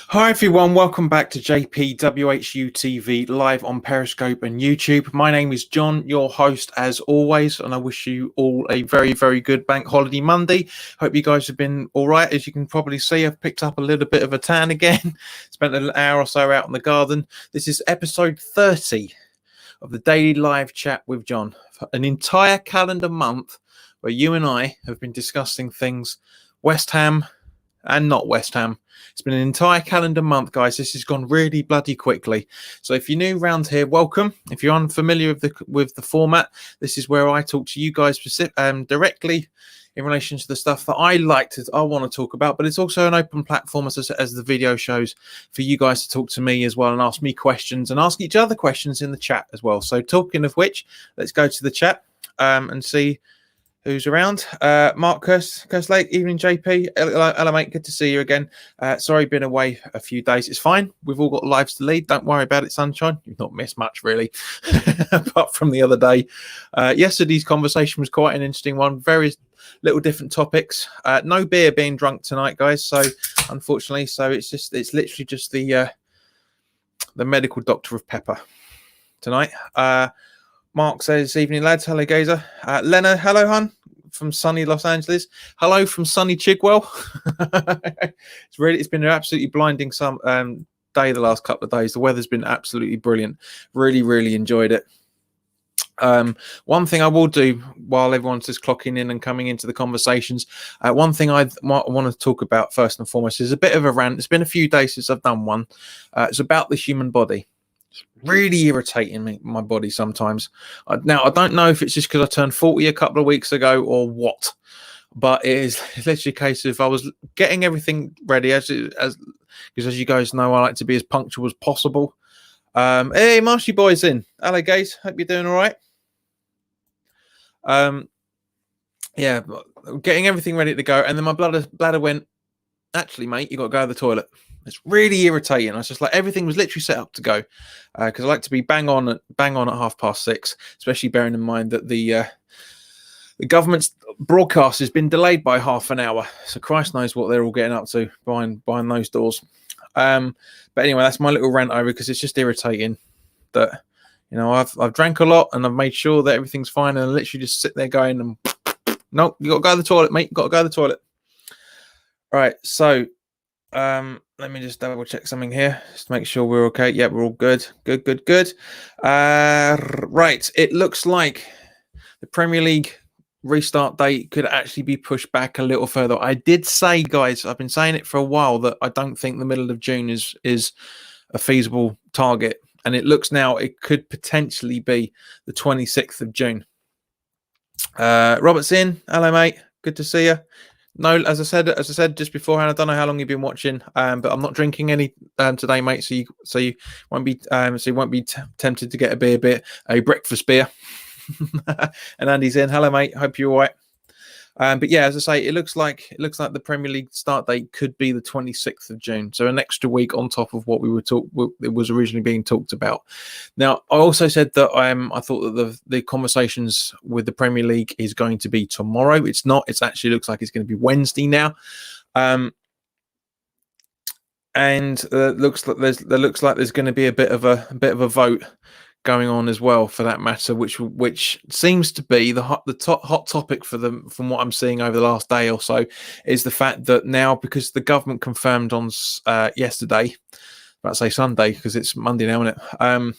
Hi everyone, welcome back to WHU TV live on Periscope and YouTube. My name is John, your host as always, and I wish you all a very, very good bank holiday Monday. Hope you guys have been all right. As you can probably see, I've picked up a little bit of a tan again. Spent an hour or so out in the garden. This is episode 30 of the daily live chat with John. An entire calendar month where you and I have been discussing things West Ham and not West Ham. It's been an entire calendar month, guys. This has gone really bloody quickly. So if you're new around here, welcome. If you're unfamiliar with the format, this is where I talk to you guys directly in relation to the stuff that I want to talk about. But it's also an open platform, as the video shows, for you guys to talk to me as well and ask me questions and ask each other questions in the chat as well. So talking of which, let's go to the chat and see who's around. Mark Kerslake, evening JP. Hello, mate, good to see you again. Sorry, been away a few days. It's fine. We've all got lives to lead. Don't worry about it, sunshine. You've not missed much, really, apart from the other day. Yesterday's conversation was quite an interesting one. Very little different topics. No beer being drunk tonight, guys. So, unfortunately, it's literally just the medical doctor of pepper tonight. Mark says, evening lads, hello Gazer. Lena, hello hun, from sunny Los Angeles. Hello from sunny Chigwell. It's been an absolutely blinding day the last couple of days. The weather's been absolutely brilliant. Really enjoyed it. One thing I will do while everyone's just clocking in and coming into the conversations, one thing I want to talk about first and foremost is a bit of a rant. It's been a few days since I've done one. It's about the human body. It's really irritating my body sometimes. Now, I don't know if it's just because I turned 40 a couple of weeks ago or what, but it's literally a case of I was getting everything ready because as you guys know, I like to be as punctual as possible. Hey, Marshy boys in. Hello, guys. Hope you're doing all right. Yeah, getting everything ready to go, and then my bladder went, actually, mate, you got to go to the toilet. It's really irritating. I was just like, everything was literally set up to go because I like to be bang on at 6:30, especially bearing in mind that the government's broadcast has been delayed by half an hour. So Christ knows what they're all getting up to behind those doors. But anyway, that's my little rant over because it's just irritating that, you know, I've drank a lot and I've made sure that everything's fine, and I literally just sit there going, nope, you got to go to the toilet, mate. You got to go to the toilet. All right, so let me just double check something here, just to make sure we're okay. Yeah, we're all good. Good. Right, it looks like the Premier League restart date could actually be pushed back a little further. I did say, guys, I've been saying it for a while, that I don't think the middle of June is a feasible target, and it looks now it could potentially be the 26th of June. Robert's in. Hello, mate. Good to see you. No, as I said just beforehand, I don't know how long you've been watching, but I'm not drinking any today, mate. So you won't be tempted to get a breakfast beer. And Andy's in. Hello, mate. Hope you're all right. But yeah, as I say, it looks like the Premier League start date could be the 26th of June, so an extra week on top of what it was originally being talked about. Now, I also said that I thought that the conversations with the Premier League is going to be tomorrow. It's not. It actually looks like it's going to be Wednesday now, and looks like there's going to be a bit of a vote going on as well, for that matter, which seems to be the hot topic for them, from what I'm seeing over the last day or so, is the fact that now, because the government confirmed on yesterday, let's say Sunday because it's Monday now, isn't it?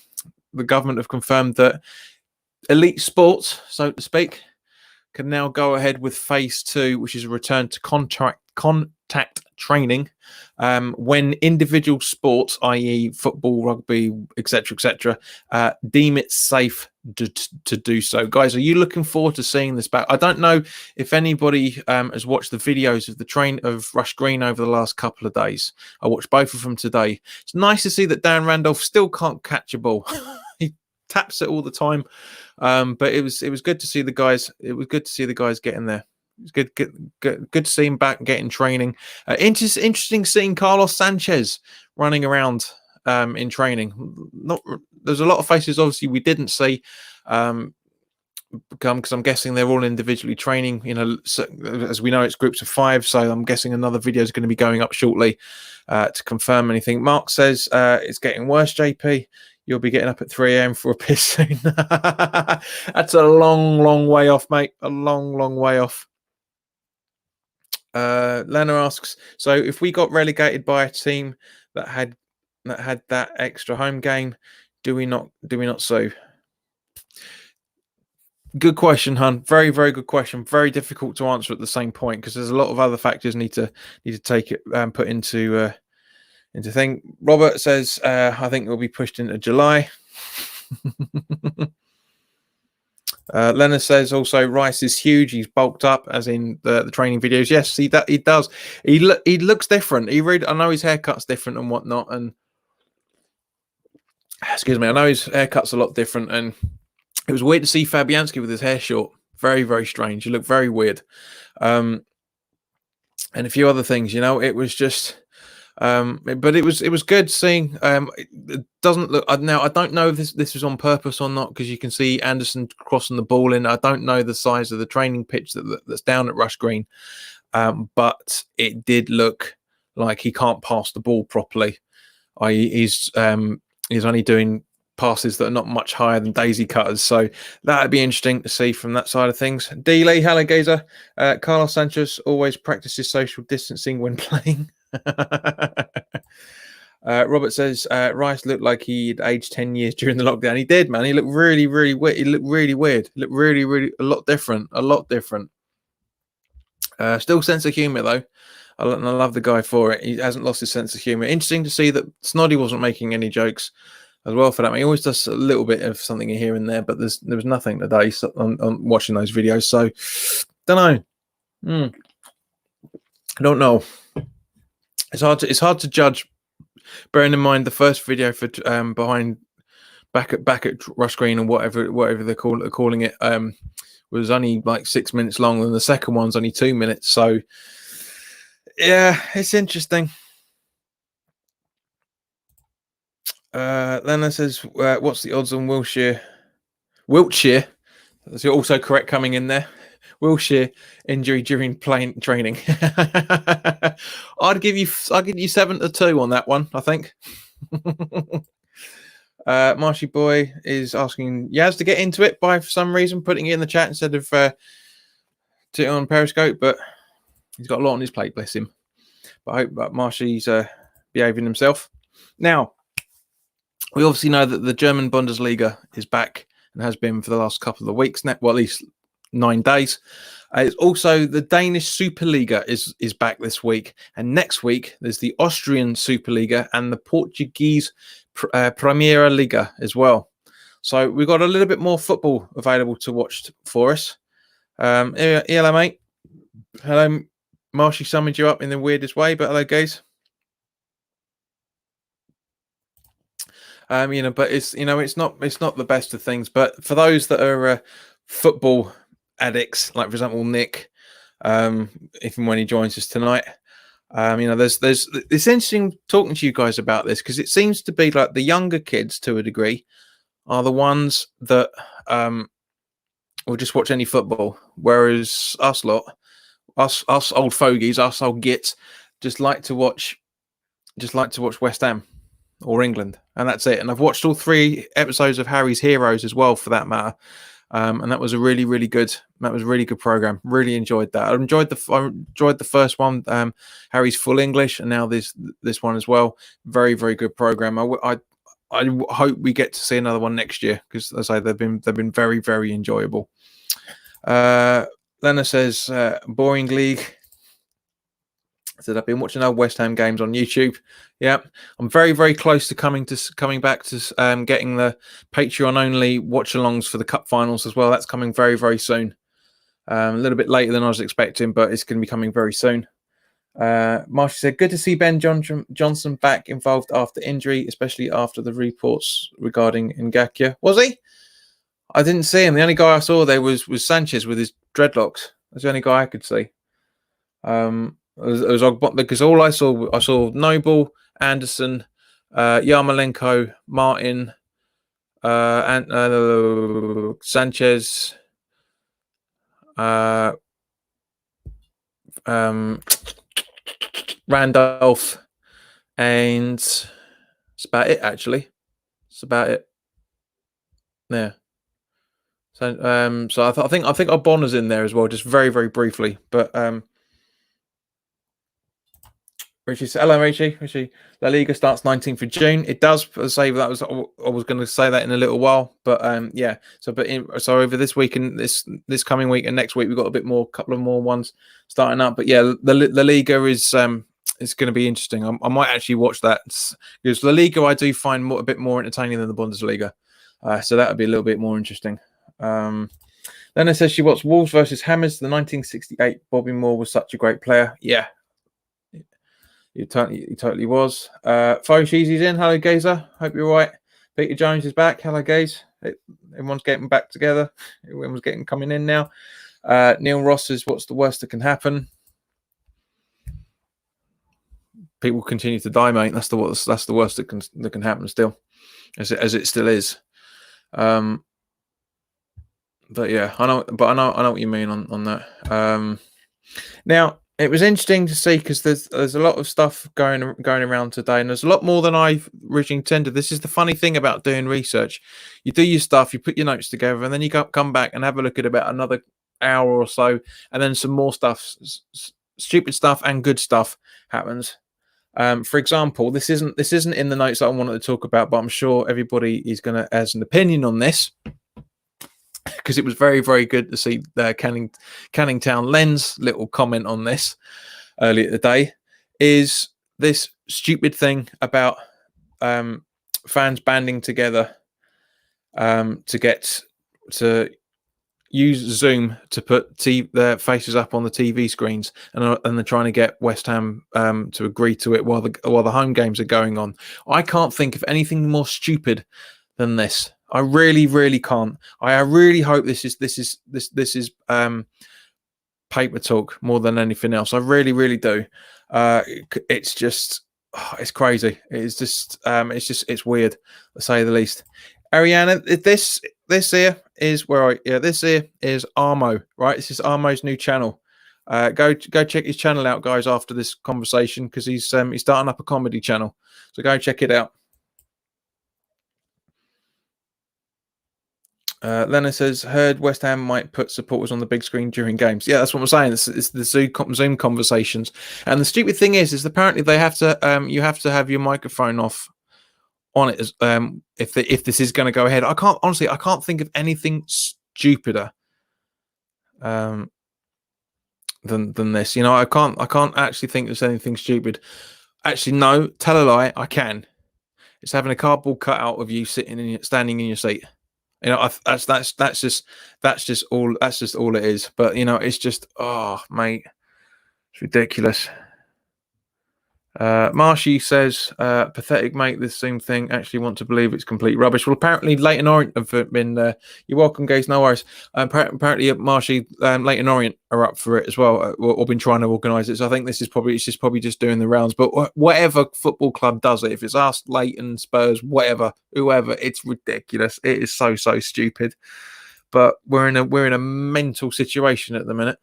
The government have confirmed that elite sports, so to speak, can now go ahead with phase 2, which is a return to contact training when individual sports, i.e. football, rugby, etc., deem it safe to do so. Guys, are you looking forward to seeing this back? I don't know if anybody has watched the videos of the train of Rush Green over the last couple of days. I watched both of them today. It's nice to see that Dan Randolph still can't catch a ball. He taps it all the time, but it was good to see the guys. It was good to see the guys getting there. It's good to see him back getting training. Interesting seeing Carlos Sanchez running around in training. There's a lot of faces obviously we didn't see. because I'm guessing they're all individually training. So, as we know, it's groups of 5, so I'm guessing another video is going to be going up shortly to confirm anything. Mark says it's getting worse, JP. You'll be getting up at 3 a.m. for a piss soon. That's a long way off, mate. A long way off. Lena asks, so if we got relegated by a team that had that extra home game, do we not sue? Good question, hun. Very good question. Very difficult to answer at the same point because there's a lot of other factors need to take it put into thing. Robert says I think it will be pushed into July. Leonard says also Rice is huge. He's bulked up, as in the training videos. Yes, see that he does. He looks different. I know his haircut's different and whatnot. And excuse me, I know his haircut's a lot different. And it was weird to see Fabianski with his hair short. Very strange. He looked very weird. And a few other things. It was just. But it was good seeing. It doesn't look now. I don't know if this was on purpose or not because you can see Anderson crossing the ball in. I don't know the size of the training pitch that's down at Rush Green, but it did look like he can't pass the ball properly. He's only doing passes that are not much higher than daisy cutters. So that'd be interesting to see from that side of things. D. Lee, hello, Gazer. Carlos Sanchez always practices social distancing when playing. Robert says Rice looked like he'd aged 10 years during the lockdown. He did, man. He looked really weird. He looked really weird. He looked really a lot different. Still sense of humor though. I love the guy for it. He hasn't lost his sense of humor. Interesting to see that Snoddy wasn't making any jokes as well for that. He always does a little bit of something here and there, but there was nothing today on watching those videos. So don't know. I don't know. It's hard to judge, bearing in mind the first video for behind back at Rush Green and whatever they're calling it was only like 6 minutes long, and the second one's only 2 minutes. So yeah, it's interesting. Lena says, "What's the odds on Wiltshire? That's also correct coming in there. Wiltshire injury during plane training. I'll give you 7-2 on that one, I think." Marshy Boy is asking Yaz to get into it by for some reason, putting it in the chat instead of it on Periscope, but he's got a lot on his plate, bless him. But I hope that Marshy's behaving himself. Now, we obviously know that the German Bundesliga is back and has been for the last couple of weeks now, well, at least 9 days. It's also the Danish Superliga is back this week, and next week there's the Austrian Superliga and the Portuguese Primeira Liga as well. So we've got a little bit more football available to watch for us. Hello, mate. Hello, Marshy summoned you up in the weirdest way, but hello, guys. But it's not the best of things. But for those that are football addicts, like for example Nick, even when he joins us tonight, there's it's interesting talking to you guys about this because it seems to be like the younger kids to a degree are the ones that will just watch any football, whereas us old fogies, us old gits, just like to watch West Ham or England, and that's it. And I've watched all 3 episodes of Harry's Heroes as well, for that matter. And that was a really good program. Really enjoyed that. I enjoyed the first one, Harry's Full English, and now this one as well. Very good program. I hope we get to see another one next year because, as I say, they've been very enjoyable. Lena says boring league. I said I've been watching our West Ham games on YouTube. Yeah, I'm very close to coming back to getting the Patreon only watch-alongs for the Cup finals as well. That's coming very soon. A little bit later than I was expecting, but it's going to be coming very soon. Marsha said, "Good to see Ben Johnson back involved after injury, especially after the reports regarding Ngakia." Was he? I didn't see him. The only guy I saw there was Sanchez with his dreadlocks. That's the only guy I could see. It was because all I saw Noble, Anderson, Yarmolenko, Martin, and Sanchez, Randolph, and it's about it. Actually, it's about it. Yeah. So I think our Bonner's in there as well, just very very briefly. But Richie, hello Richie. La Liga starts 19th of June. It does say that was I was going to say that in a little while, but yeah. So so over this week and this coming week and next week we've got a bit more, couple of more ones starting up. But yeah, the La Liga is going to be interesting. I might actually watch that because La Liga I do find a bit more entertaining than the Bundesliga, so that would be a little bit more interesting. Then it says she watched Wolves versus Hammers, the 1968. Bobby Moore was such a great player. Yeah, he totally was. Fo Cheesy's in. Hello, Gazer. Hope you're all right. Peter Jones is back. Hello, Gaze. Everyone's getting back together. Everyone's coming in now. Neil Ross says, "What's the worst that can happen?" People continue to die, mate. That's the worst that can happen still, as it still is. But yeah, I know what you mean on that. Now it was interesting to see because there's a lot of stuff going around today, and there's a lot more than I originally intended. This is the funny thing about doing research: you do your stuff, you put your notes together, and then you come back and have a look at about another hour or so, and then some more stuff, stupid stuff and good stuff happens. For example, this isn't in the notes that I wanted to talk about, but I'm sure everybody is going to has an opinion on this because it was very, very good to see Canning Town Len's little comment on this earlier today. Is this stupid thing about fans banding together to get to use Zoom to put their faces up on the TV screens, and they're trying to get West Ham to agree to it while the home games are going on. I can't think of anything more stupid than this. I really, really can't. I really hope this is paper talk more than anything else. I really, really do. It's just, it's crazy. It's weird, to say the least. Ariana, this here is this here is Armo, right? This is Armo's new channel. Go check his channel out, guys, after this conversation, because he's starting up a comedy channel. So go check it out. Leonard says, heard West Ham might put supporters on the big screen during games. Yeah, that's what I'm saying. It's the Zoom conversations. And the stupid thing is apparently they have to you have to have your microphone off on it as if this is going to go ahead. I can't think of anything stupider than this. You know, I can't actually think there's anything stupid. Actually, no, tell a lie. I can. It's having a cardboard cutout of you standing in your seat. You know, that's just all it is. But you know, it's just, oh mate, it's ridiculous. Marshy says, pathetic, mate. This same thing. Actually want to believe it's complete rubbish. Well, apparently Leighton Orient have been you're welcome, guys, no worries. Apparently Marshy, Leighton Orient are up for it as well, or been trying to organise it. So I think it's probably just doing the rounds. But whatever football club does it, if it's us, Leighton, Spurs, whoever, it's ridiculous. It is so stupid. But we're in a mental situation at the minute.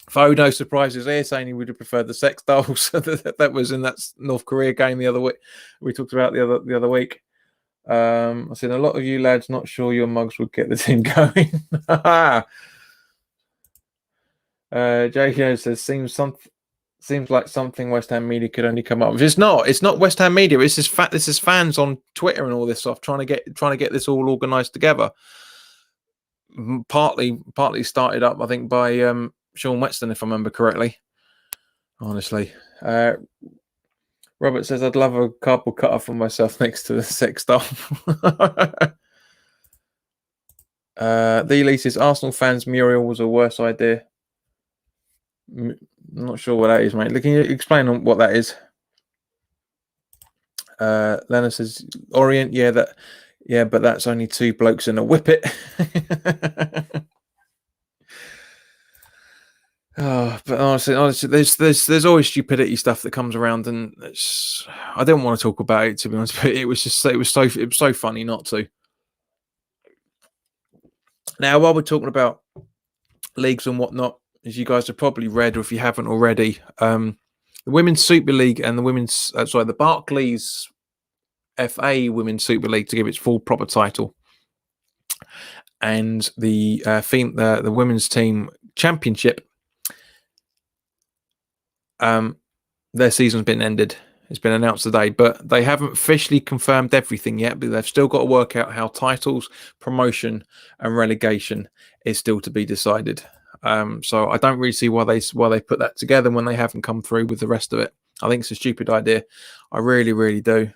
Fo, no surprises here, saying he would have preferred the sex dolls that was in that North Korea game the other week. We talked about the other week. I said a lot of you lads not sure your mugs would get the team going. JK says seems like something West Ham media could only come up with. It's not West Ham media. This is fans on Twitter and all this stuff trying to get this all organised together. Partly started up, I think, by Sean Whetstone, if I remember correctly. Honestly, Robert says I'd love a cardboard cutter for myself next to the sex doll. The Lee says Arsenal fans Muriel was a worse idea. I'm not sure what that is, mate. Can you explain what that is? Leonard says Orient, but that's only two blokes in a whippet. Oh, but honestly, there's always stupidity stuff that comes around, and I don't want to talk about it, to be honest. But it was so funny not to. Now, while we're talking about leagues and whatnot, as you guys have probably read, or if you haven't already, the Women's Super League and the Barclays FA Women's Super League, to give its full proper title, and the Women's Team Championship, their season's been ended. It's been announced today, but they haven't officially confirmed everything yet. But they've still got to work out how titles, promotion, and relegation is still to be decided. So I don't really see why they put that together when they haven't come through with the rest of it. I think it's a stupid idea. I really, really do.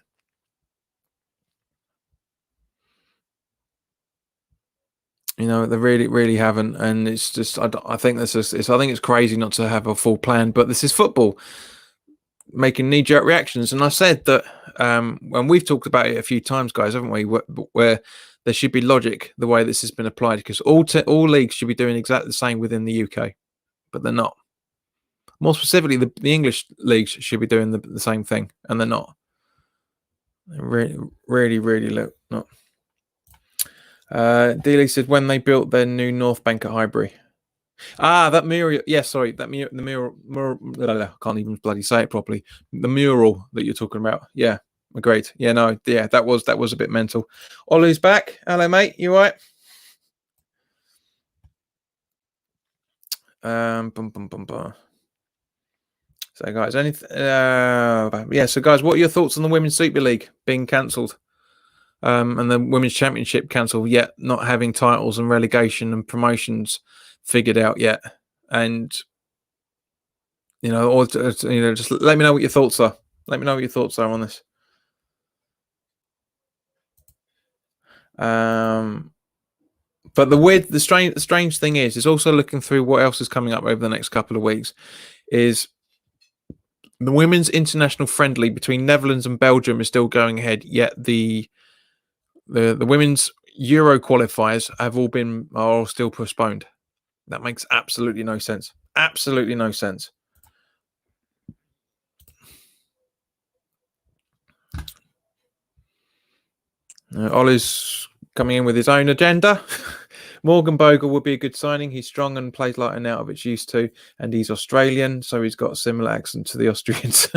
You know, they really, really haven't, and it's just I think I think it's crazy not to have a full plan. But this is football, making knee-jerk reactions. And I said that when we've talked about it a few times, guys, haven't we? Where there should be logic the way this has been applied, because all leagues should be doing exactly the same within the UK, but they're not. More specifically, the English leagues should be doing the same thing, and they're not. They really look not. Dealey said when they built their new North Bank at Highbury. That mural. Yeah, sorry, the mural. I can't even bloody say it properly. The mural that you're talking about. Yeah, agreed. Yeah, no, yeah, that was a bit mental. Ollie's back. Hello, mate. You all right? So, guys, anything? Yeah. So, guys, what are your thoughts on the Women's Super League being cancelled? And the Women's Championship cancelled, yet not having titles and relegation and promotions figured out yet. And just let me know what your thoughts are. Let me know what your thoughts are on this. But the strange thing is also looking through what else is coming up over the next couple of weeks is the women's international friendly between Netherlands and Belgium is still going ahead, yet the women's Euro qualifiers are all still postponed. That makes absolutely no sense. Absolutely no sense. Ollie's coming in with his own agenda. Morgan Bogle would be a good signing. He's strong and plays like an out of its used to, and he's Australian, so he's got a similar accent to the Austrians.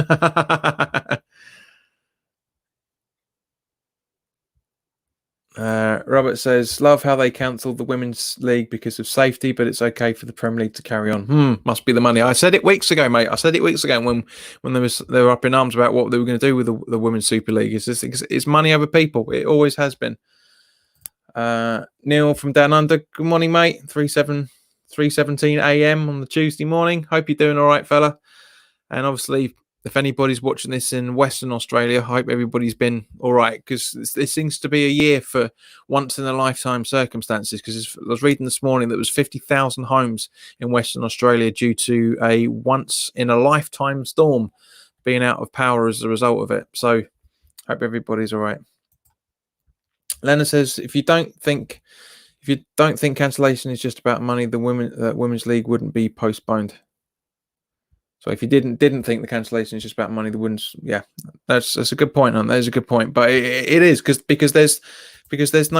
Robert says, love how they cancelled the Women's League because of safety, but it's okay for the Premier League to carry on. Must be the money. I said it weeks ago, mate. I said it weeks ago when they were up in arms about what they were going to do with the Women's Super League. It's money over people. It always has been. Neil from Down Under. Good morning, mate. 3:17 a.m. on the Tuesday morning. Hope you're doing all right, fella. And obviously, if anybody's watching this in Western Australia, I hope everybody's been all right, because this seems to be a year for once in a lifetime circumstances. Because I was reading this morning that there was 50,000 homes in Western Australia due to a once in a lifetime storm being out of power as a result of it. So, hope everybody's all right. Lena says, if you don't think cancellation is just about money, the Women's League wouldn't be postponed. So if you didn't think the cancellation is just about money, the women's, yeah, that's a good point. There's a good point, but it is because there's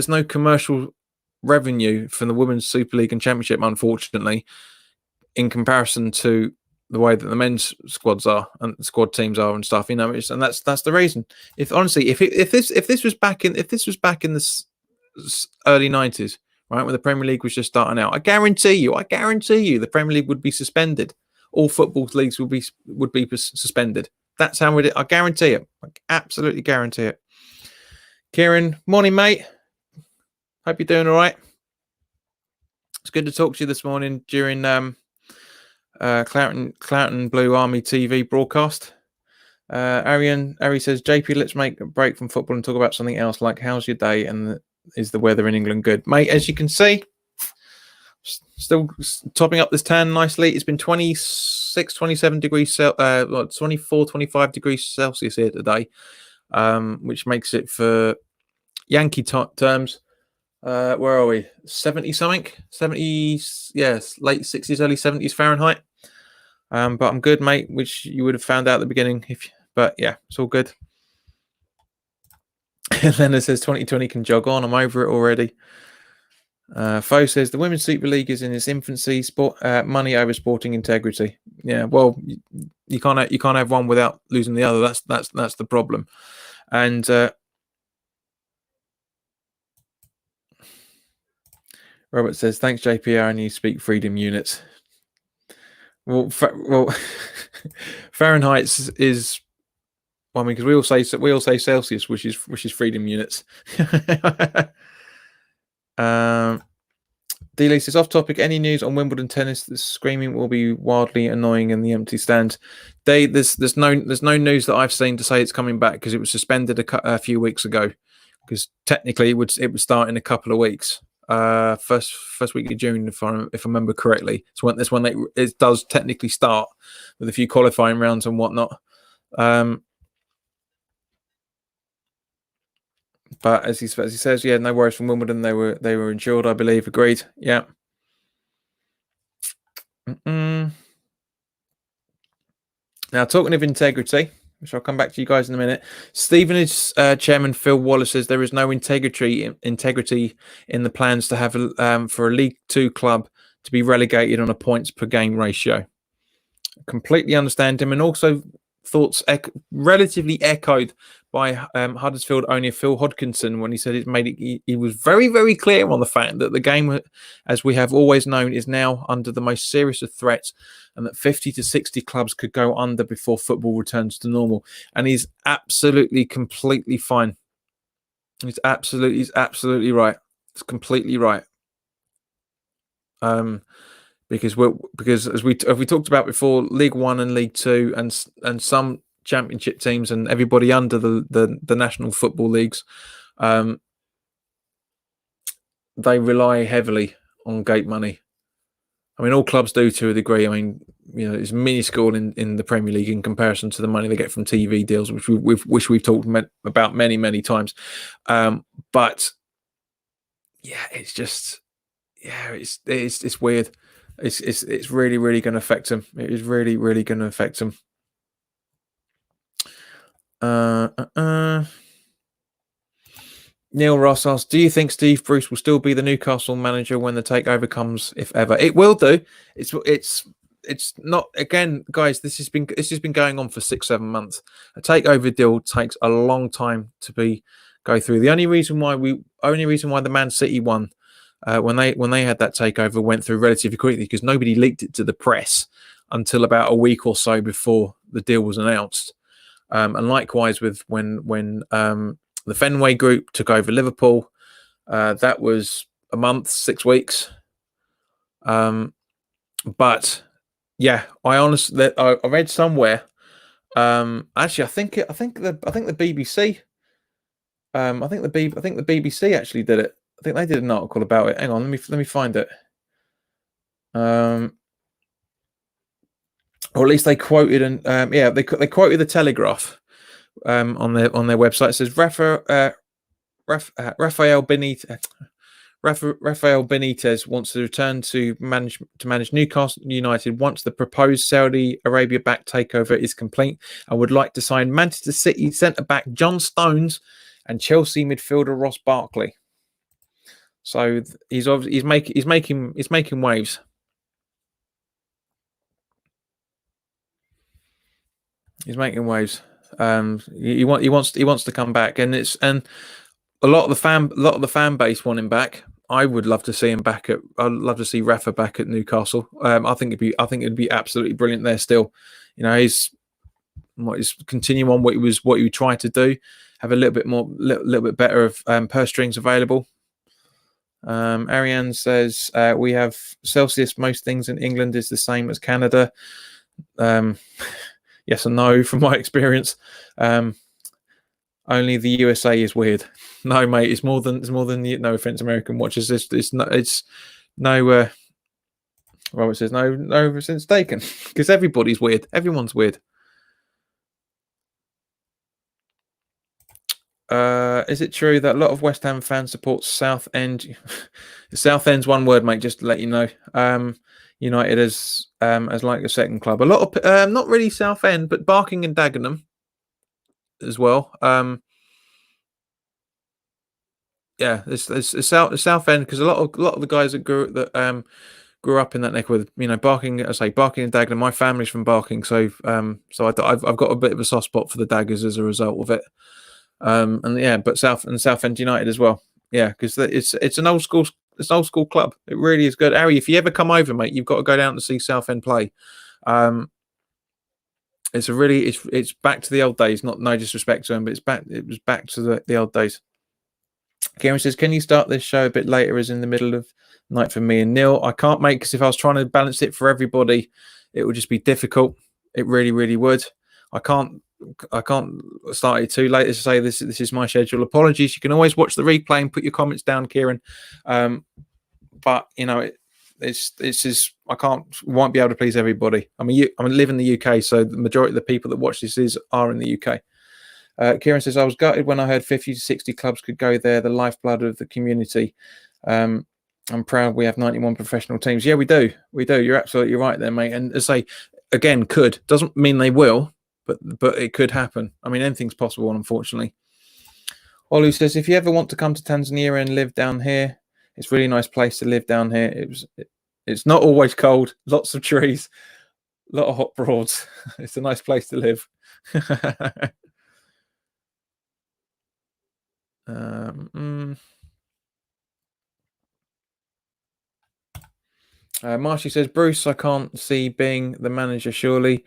no commercial revenue from the Women's Super League and Championship, unfortunately, in comparison to the way that the men's squads are and squad teams are and stuff. And that's the reason. If this was back in the early 90s, right, when the Premier League was just starting out, I guarantee you, the Premier League would be suspended. All football leagues would be suspended. That's how I guarantee it. I absolutely guarantee it. Kieran, morning, mate. Hope you're doing all right. It's good to talk to you this morning during Cloughton Blue Army TV broadcast. Ari says, JP, let's make a break from football and talk about something else, like how's your day and is the weather in England good? Mate, as you can see, still topping up this tan nicely. It's been 26, 27 degrees, 24, 25 degrees Celsius here today, which makes it, for Yankee terms, where are we? 70 something? 70, yes, late 60s, early 70s Fahrenheit. But I'm good, mate, which you would have found out at the beginning. But yeah, it's all good. And then it says 2020 can jog on. I'm over it already. Foe says the Women's Super League is in its infancy. Sport money over sporting integrity. Yeah, well, you can't have one without losing the other. That's the problem. And Robert says thanks, JPR, and you speak freedom units. Well, Fahrenheit is. Well, I mean, because we all say Celsius, which is freedom units. D-Lee says off topic. Any news on Wimbledon tennis? The screaming will be wildly annoying in the empty stands. There's no news that I've seen to say it's coming back because it was suspended a few weeks ago. Because technically it would start in a couple of weeks. First week of June, if I remember correctly. So that's when it does technically start with a few qualifying rounds and whatnot. But as he says, yeah, no worries from Wimbledon. They were insured, I believe. Agreed. Yeah. Now, talking of integrity, which I'll come back to you guys in a minute. Stevenage chairman Phil Wallace says there is no integrity in the plans to have for a League Two club to be relegated on a points per game ratio. Completely understand him, and also thoughts relatively echoed by Huddersfield owner Phil Hodkinson when he said he was very, very clear on the fact that the game, as we have always known, is now under the most serious of threats, and that 50 to 60 clubs could go under before football returns to normal. And he's absolutely, completely fine. He's absolutely right. It's completely right. Because as we talked about before, League One and League Two and some Championship teams and everybody under the national football leagues, they rely heavily on gate money. I mean, all clubs do to a degree. I mean, it's minuscule in the Premier League in comparison to the money they get from TV deals, which we've talked about many times. But yeah, it's just it's weird. It's really going to affect him. It is really going to affect him. Neil Ross asks, do you think Steve Bruce will still be the Newcastle manager when the takeover comes, if ever? It will do. It's not, again, guys, this has been going on for 6-7 months. A takeover deal takes a long time to go through. The only reason why the Man City one when they had that takeover went through relatively quickly because nobody leaked it to the press until about a week or so before the deal was announced. And likewise with when the Fenway Group took over Liverpool, that was a month, 6 weeks. But yeah, I read somewhere. Actually, I think the BBC. I think the BBC actually did it. I think they did an article about it. Hang on, let me find it. Or at least they quoted they quoted the Telegraph on their website. It says Rafael Benitez wants to return to manage Newcastle United once the proposed Saudi Arabia-backed takeover is complete. I would like to sign Manchester City centre-back John Stones and Chelsea midfielder Ross Barkley. So he's making waves. He's making waves. He wants to come back, and a lot of the fan base want him back. I would love to see him back I'd love to see Rafa back at Newcastle. I think it'd be absolutely brilliant there still. He's continue on what he tried to do, have a little bit better of purse strings available. Ariane says we have Celsius. Most things in England is the same as Canada. Yes and no from my experience. Only the USA is weird. No, mate, it's more than no offense, American watchers. It's no. Robert says no sense taken because everybody's weird. Everyone's weird. Is it true that a lot of West Ham fans support Southend? Southend's one word, mate. Just to let you know. United as like a second club. A lot of not really Southend, but Barking and Dagenham as well. Yeah, it's South End, because a lot of the guys that grew up in that neck with, Barking. I say Barking and Dagenham. My family's from Barking, so I've got a bit of a soft spot for the Daggers as a result of it. And yeah, but Southend United as well. Yeah, because it's an old school club. It really is good. Harry, if you ever come over, mate, you've got to go down to see Southend play. Um, it's back to the old days. Not no disrespect to them, but it was back to the old days. Kieran says, "Can you start this show a bit later, as in the middle of night for me and Neil? I can't, mate, because if I was trying to balance it for everybody, it would just be difficult. It really, really would. I can't start it too late. As I say, this is my schedule. Apologies. You can always watch the replay and put your comments down, Kieran. But it's just won't be able to please everybody. I live in the UK, so the majority of the people that watch this are in the UK. Kieran says, I was gutted when I heard 50 to 60 clubs could go there, the lifeblood of the community. I'm proud we have 91 professional teams. Yeah, we do. You're absolutely right there, mate. And as I say, again, doesn't mean they will, but it could happen. I mean, anything's possible, unfortunately. Olu says, if you ever want to come to Tanzania and live down here, it's a really nice place to live down here. It's not always cold, lots of trees, a lot of hot broads. It's a nice place to live. Marshy says, Bruce, I can't see being the manager, surely.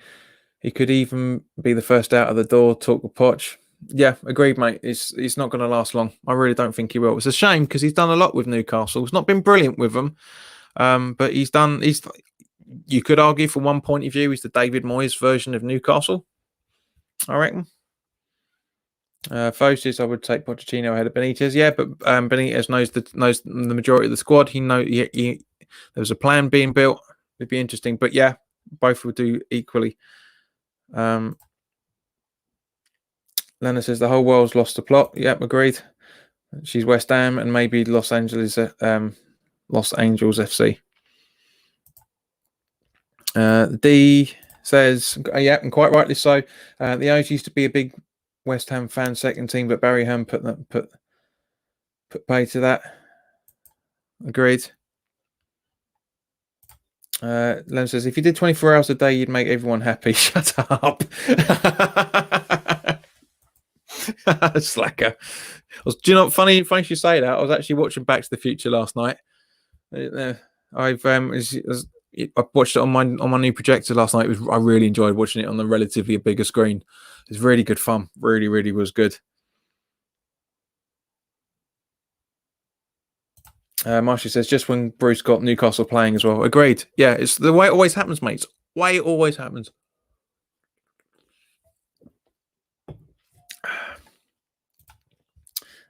He could even be the first out of the door, talk with Poch. Yeah, agreed, mate. It's not going to last long. I really don't think he will. It's a shame because he's done a lot with Newcastle. He's not been brilliant with them, but you could argue from one point of view, he's the David Moyes version of Newcastle, I reckon. Fo says, I would take Pochettino ahead of Benitez. Yeah, but Benitez knows the majority of the squad. There was a plan being built. It'd be interesting, but yeah, both will do equally. Lena says the whole world's lost the plot. Yep, agreed. She's West Ham and maybe Los Angeles FC. D says, yeah, and quite rightly so. The O's used to be a big West Ham fan second team, but Barry Ham put pay to that. Agreed. Lem says, if you did 24 hours a day, you'd make everyone happy. Shut up. Slacker. Do you know what, funny you say that? I was actually watching Back to the Future last night. I watched it on my new projector last night. I really enjoyed watching it on the relatively bigger screen. It's really good fun. Really, really was good. Marcia says, just when Bruce got Newcastle playing as well. Agreed. Yeah, it's the way it always happens, mates. Way it always happens.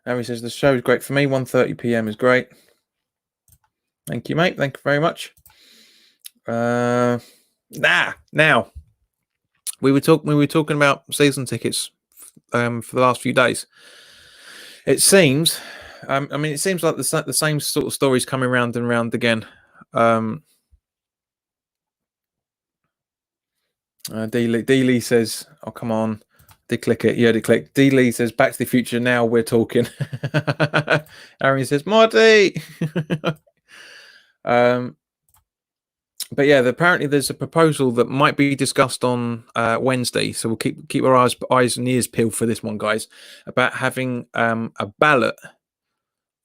Harry says, the show is great for me. 1:30 p.m. is great. Thank you, mate. Thank you very much. Now we were talking about season tickets for the last few days. It seems, it seems like the same sort of stories coming round and round again. D Lee says, "Oh come on, did click it? Yeah, did click." D Lee says, "Back to the Future." Now we're talking. Aaron says, "Marty." But yeah, apparently there's a proposal that might be discussed on Wednesday. So we'll keep our eyes and ears peeled for this one, guys, about having a ballot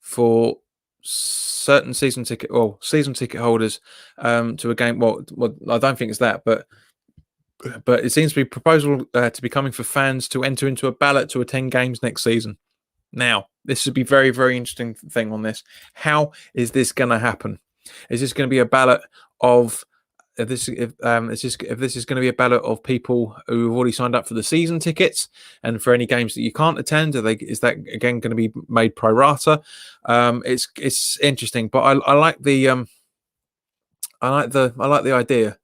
for certain season ticket holders to a game. Well, I don't think it's that, but it seems to be a proposal to be coming for fans to enter into a ballot to attend games next season. Now, this would be very, very interesting thing on this. How is this going to happen? Is this going to be a ballot of if this is going to be a ballot of people who have already signed up for the season tickets, and for any games that you can't attend, is that again going to be made pro rata? It's interesting, but I like the idea.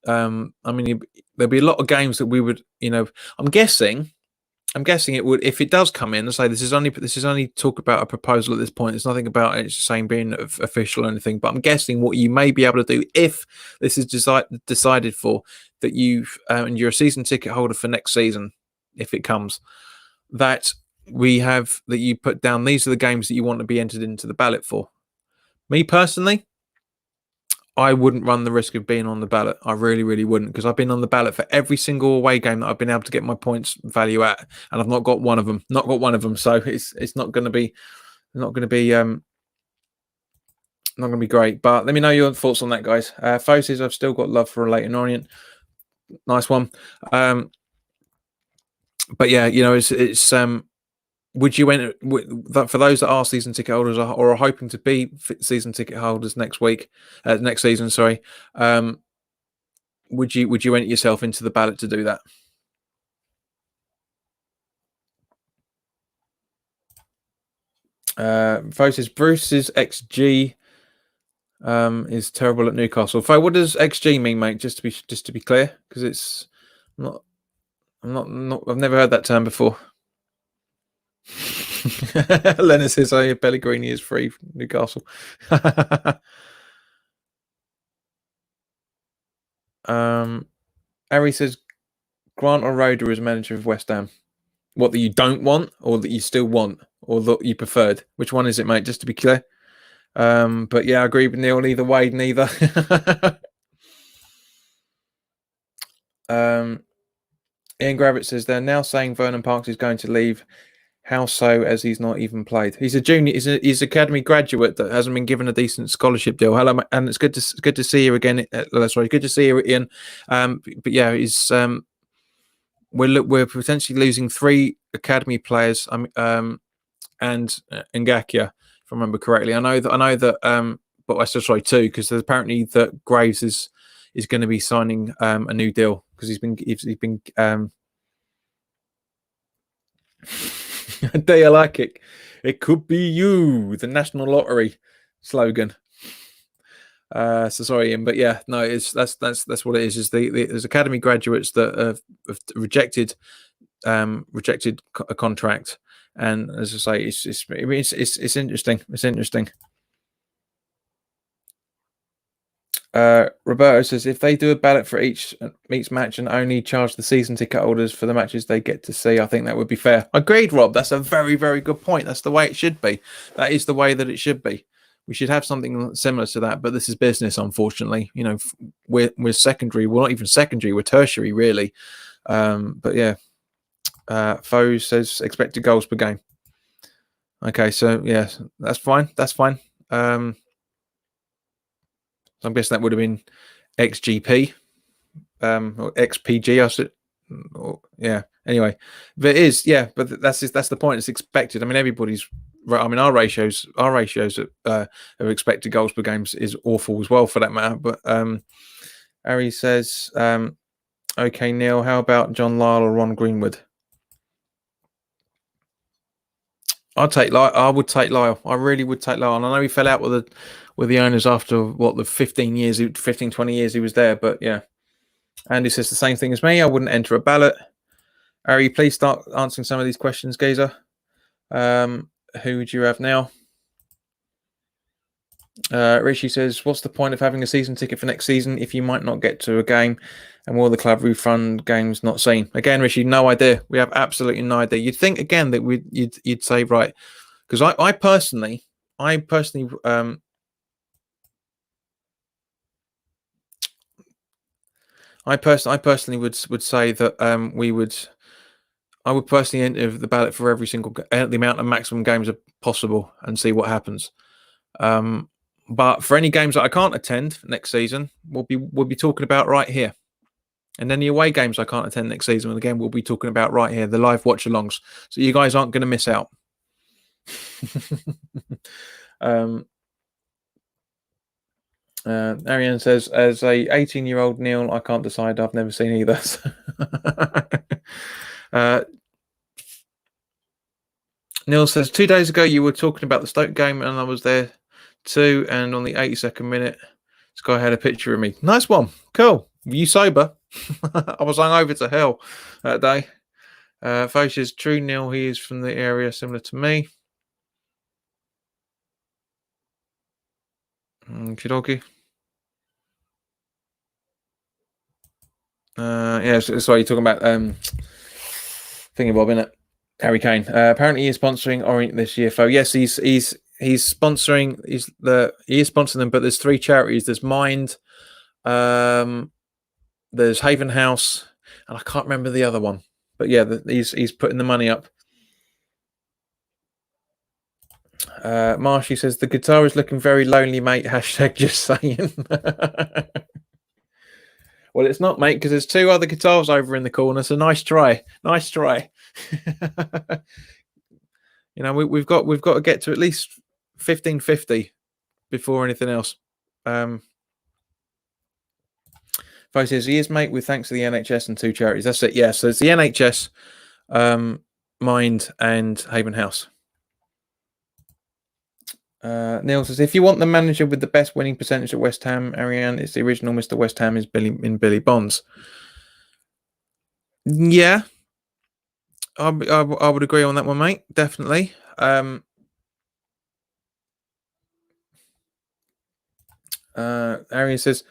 There'll be a lot of games that we would, I'm guessing it would, if it does come in. I say this is only talk about a proposal at this point. There's nothing about it saying being official or anything. But I'm guessing what you may be able to do if this is decided for, that and you're a season ticket holder for next season, if it comes, that we have that you put down. These are the games that you want to be entered into the ballot for. Me personally, I wouldn't run the risk of being on the ballot. I really, really wouldn't, because I've been on the ballot for every single away game that I've been able to get my points value at, and I've not got one of them. Not got one of them. So it's not going to be not going to be great. But let me know your thoughts on that, guys. Fo says I've still got love for a Leighton Orient. Nice one. But yeah, it's would you enter for those that are season ticket holders or are hoping to be season ticket holders next season? Sorry, would you enter yourself into the ballot to do that? Fo says Bruce's XG is terrible at Newcastle. Fo, what does XG mean, mate? Just to be clear, because it's not. I've never heard that term before. Leonard says, "Oh, Pellegrini is free from Newcastle." Harry says, "Grant or Roder as manager of West Ham. What, that you don't want, or that you still want, or that you preferred? Which one is it, mate? Just to be clear." But yeah, I agree with Neil. Either way, neither. Ian Gravett says they're now saying Vernon Parks is going to leave. How so, as he's not even played? He's a junior. He's academy graduate that hasn't been given a decent scholarship deal. Hello, and it's good to see you again. Sorry, good to see you, Ian. But yeah, we're potentially losing 3 academy players. And Ngakia, if I remember correctly. I know that. But I still sorry 2, because apparently that Graves is going to be signing a new deal, because he's been. Do you like it? It could be you, the National Lottery slogan. So sorry, Ian, but yeah, no, that's what it is. Is there's academy graduates that have rejected a contract, and as I say, it's interesting. It's interesting. Roberto says if they do a ballot for each match and only charge the season ticket holders for the matches they get to see, I think that would be fair. Agreed, Rob. That's a very, very good point. That's the way it should be. That is the way that it should be. We should have something similar to that, but this is business, unfortunately. We're secondary. We're not even secondary. We're tertiary, really. But yeah, Foe says expected goals per game. Okay, so yeah, that's fine. That's fine. So I'm guessing that would have been XGP or XPG. I said, yeah. Anyway, but it is, yeah. But that's the point. It's expected. I mean, everybody's right. I mean, our ratios of expected goals per games is awful as well, for that matter. But Harry says, okay, Neil, how about John Lyle or Ron Greenwood? I'd take Lyle. I would take Lyle. I really would take Lyle. And I know he fell out with the owners after the 15 years, 20 years he was there. But yeah, Andy says the same thing as me. I wouldn't enter a ballot. Harry, please start answering some of these questions, Gazer. Who would you have now? Rishi says, what's the point of having a season ticket for next season if you might not get to a game, and will the club refund games not seen? Again, Rishi, no idea. We have absolutely no idea. You'd think again that you'd say, right, because I personally I personally would say that I would personally enter the ballot for every single the amount of maximum games possible and see what happens. But for any games that I can't attend next season, we'll be talking about right here. And then the away games I can't attend next season, and again, we'll be talking about right here, the live watch-alongs. So you guys aren't going to miss out. Ariane says, as a 18-year-old Neil, I can't decide. I've never seen either. Neil says, 2 days ago you were talking about the Stoke game, and I was there too. And on the 82nd minute, this guy had a picture of me. Nice one. Cool. Were you sober? I was hungover to hell that day. Foch is true, Neil. He is from the area similar to me. Kidoki. Yeah, so you're talking about Thingy Bob, innit? Harry Kane. Apparently, he is sponsoring Orient this year. So yes, he's sponsoring. He is sponsoring them. But there's 3 charities. There's Mind. There's Haven House, and I can't remember the other one. But yeah, he's putting the money up. Marshy says the guitar is looking very lonely, mate. Hashtag just saying. Well, it's not, mate, because there's 2 other guitars over in the corner. So nice try. Nice try. You know, we've got to get to at least 1550 before anything else. Fo says he is, mate, with thanks to the NHS and 2 charities. That's it. Yeah, so it's the NHS, Mind, and Haven House. Neil says if you want the manager with the best winning percentage at West Ham, Ariane, it's the original Mr. West Ham is Billy Bonds. Yeah, I would agree on that one, mate. Definitely. Arian says,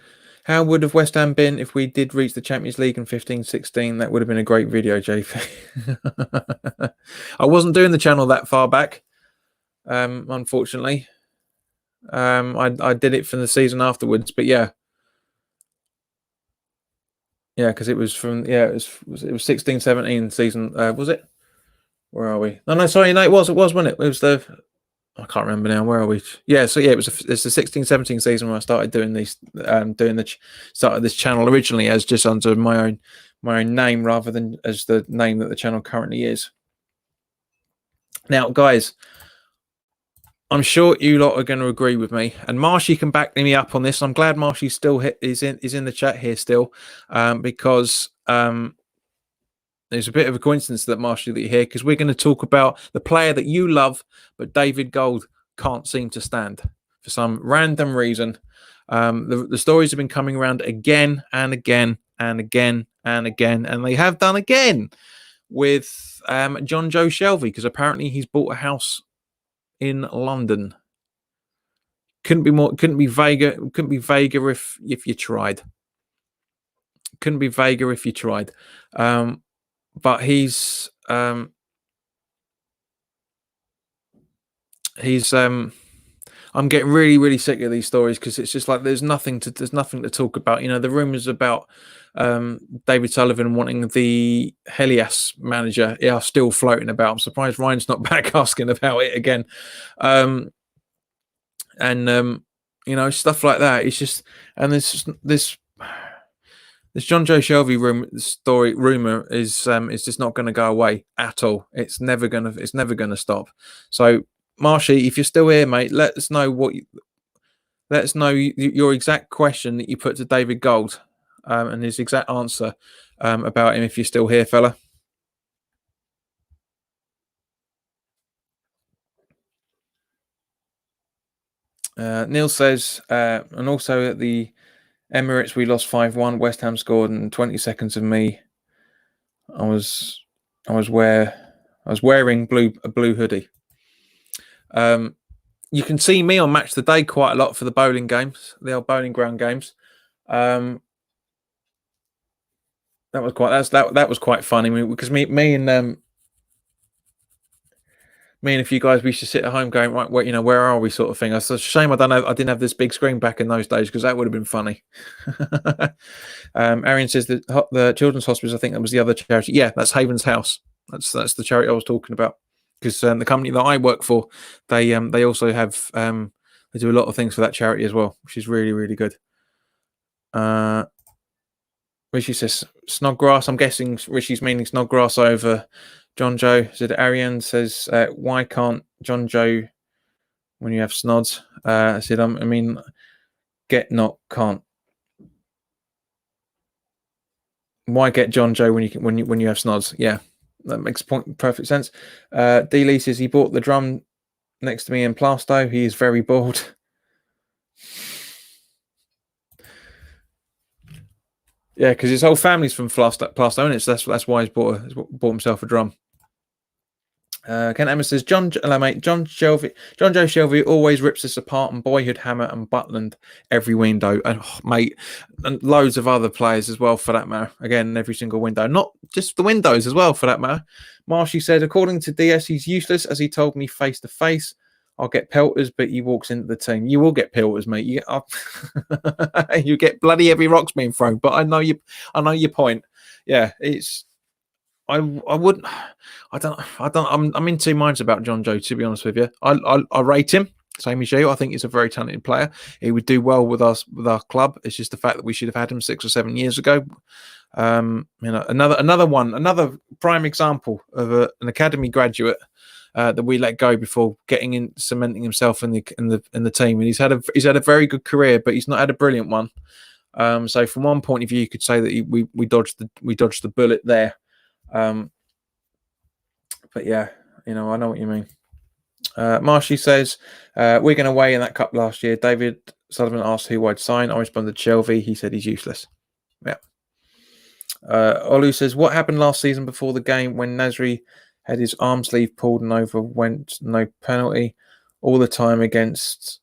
how would have West Ham been if we did reach the Champions League in 15-16? That would have been a great video, JP. I wasn't doing the channel that far back, unfortunately. I did it for the season afterwards, but yeah, because it was from it was 16-17 season. Was it? Where are we? No, sorry, no, it was, wasn't it? It was the, I can't remember now. Where are we? Yeah, so yeah, it's the 16-17 season when I started doing these, started this channel originally as just under my own name rather than as the name that the channel currently is. Now, guys, I'm sure you lot are going to agree with me, and Marshy can back me up on this. I'm glad Marshy still is in the chat here still, because there's a bit of a coincidence that Marshy that you're here, because we're going to talk about the player that you love, but David Gold can't seem to stand for some random reason. The stories have been coming around again and again and again and again, and they have done again with John Joe Shelby, because apparently he's bought a house in London. Couldn't be vaguer if you tried. Couldn't be vaguer if you tried. But he's I'm getting really, really sick of these stories, because it's just like there's nothing to talk about. You know, the rumors about David Sullivan wanting the Helias manager are still floating about. I'm surprised Ryan's not back asking about it again. You know, stuff like that. It's just, and this John Joe Shelby rumor is just not going to go away at all. It's never gonna stop. So, Marshy, if you're still here, mate, let us know your exact question that you put to David Gold, and his exact answer about him, if you're still here, fella. Neil says, and also at the Emirates we lost 5-1. West Ham scored in 20 seconds of me. I was wearing a blue hoodie. You can see me on Match the Day quite a lot for the bowling games, the old bowling ground games. That was quite funny, because me and a few guys, we used to sit at home going, right, where are we, sort of thing. It's a shame I didn't have this big screen back in those days, because that would have been funny. Arian says that the Children's Hospice, I think that was the other charity. Yeah, that's Haven's House. That's the charity I was talking about, because the company that I work for, they also have they do a lot of things for that charity as well, which is really, really good. Rishi says Snodgrass. I'm guessing Rishi's meaning Snodgrass over John Joe. Said Ariane says, why can't John Joe when you have snods? I said, can't. Why get John Joe when you have snods? Yeah, that makes perfect sense. D Lee says he bought the drum next to me in Plasto. He is very bored. Yeah, because his whole family's from Plasto, and that's why he's bought himself a drum. Ken Emma says, hello, mate. John Joe Shelby always rips us apart, and Boyhood Hammer and Butland every window, and mate, and loads of other players as well for that matter. Again, every single window, not just the windows as well for that matter. Marshy said, according to DS, he's useless, as he told me face to face. I'll get pelters, but he walks into the team. You will get pelters, mate. You get bloody heavy rocks being thrown. But I know you. I know your point. Yeah, it's. I wouldn't. I don't. I'm in two minds about John Joe. To be honest with you, I rate him. Same as you. I think he's a very talented player. He would do well with us with our club. It's just the fact that we should have had him 6 or 7 years ago. Another prime example of an academy graduate that we let go before getting in, cementing himself in the team. And he's had a very good career, but he's not had a brilliant one. So from one point of view, you could say that we dodged the bullet there. But yeah, I know what you mean. Marshy says, Wigan away in that cup last year. David Sullivan asked who I'd sign. I responded Shelby. He said he's useless. Yeah. Olu says, what happened last season before the game when Nasri had his arm sleeve pulled and overwent no penalty all the time against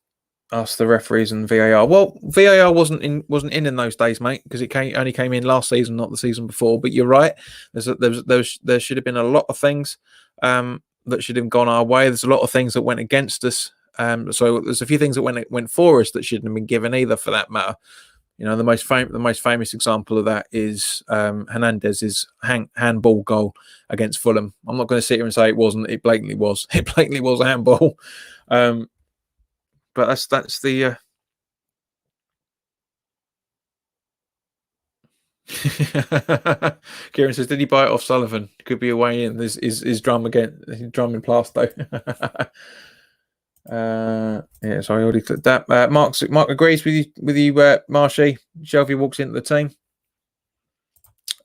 us, the referees and VAR? Well, VAR wasn't in those days, mate, because it only came in last season, not the season before. But you're right. There should have been a lot of things that should have gone our way. There's a lot of things that went against us. So there's a few things that went for us that shouldn't have been given either, for that matter. The most famous example of that is Hernandez's handball goal against Fulham. I'm not going to sit here and say it wasn't. It blatantly was. It blatantly was a handball. But that's the. Kieran says, "Did he buy it off Sullivan? Could be a way in. This is drum again. Drum in Plasto." Yeah, sorry, I already clicked that. Mark agrees with you, Marshy. Shelby walks into the team.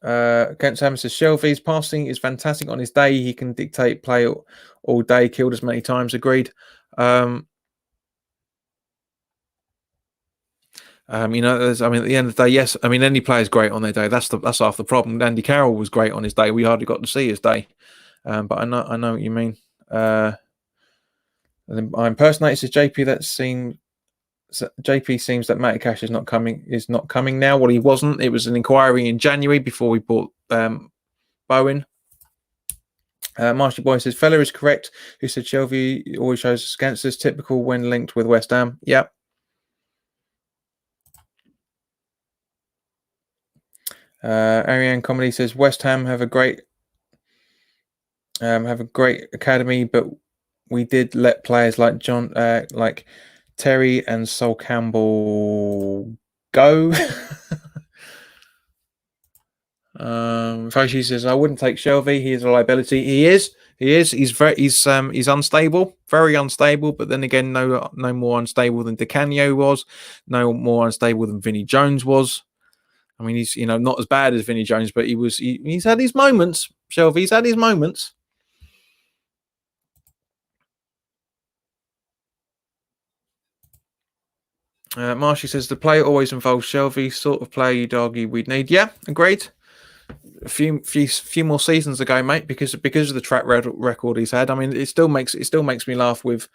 Kent Sam says Shelby's passing is fantastic on his day. He can dictate play all day. Killed us many times. Agreed. At the end of the day, yes. I mean, any player's great on their day. That's half the problem. Andy Carroll was great on his day. We hardly got to see his day. But I know what you mean. I impersonator says JP seems that Matty Cash is not coming now. Well, he wasn't. It was an inquiry in January before we bought Bowen. Marshy Boy says Feller is correct, who said Shelby always shows against us, typical when linked with West Ham. Yep. Ariane Comedy says West Ham have a great academy, but we did let players like like Terry and Sol Campbell go. Foshi says I wouldn't take Shelby. He is a liability. He is. He's unstable, very unstable. But then again, no more unstable than Di Canio was. No more unstable than Vinnie Jones was. I mean, he's not as bad as Vinnie Jones, but he's had his moments. Shelby's had his moments. Marshy says the play always involves Shelby, sort of player you'd argue we'd need. Yeah, agreed. A few more seasons ago, mate, because of the track record he's had. I mean, it still makes me laugh it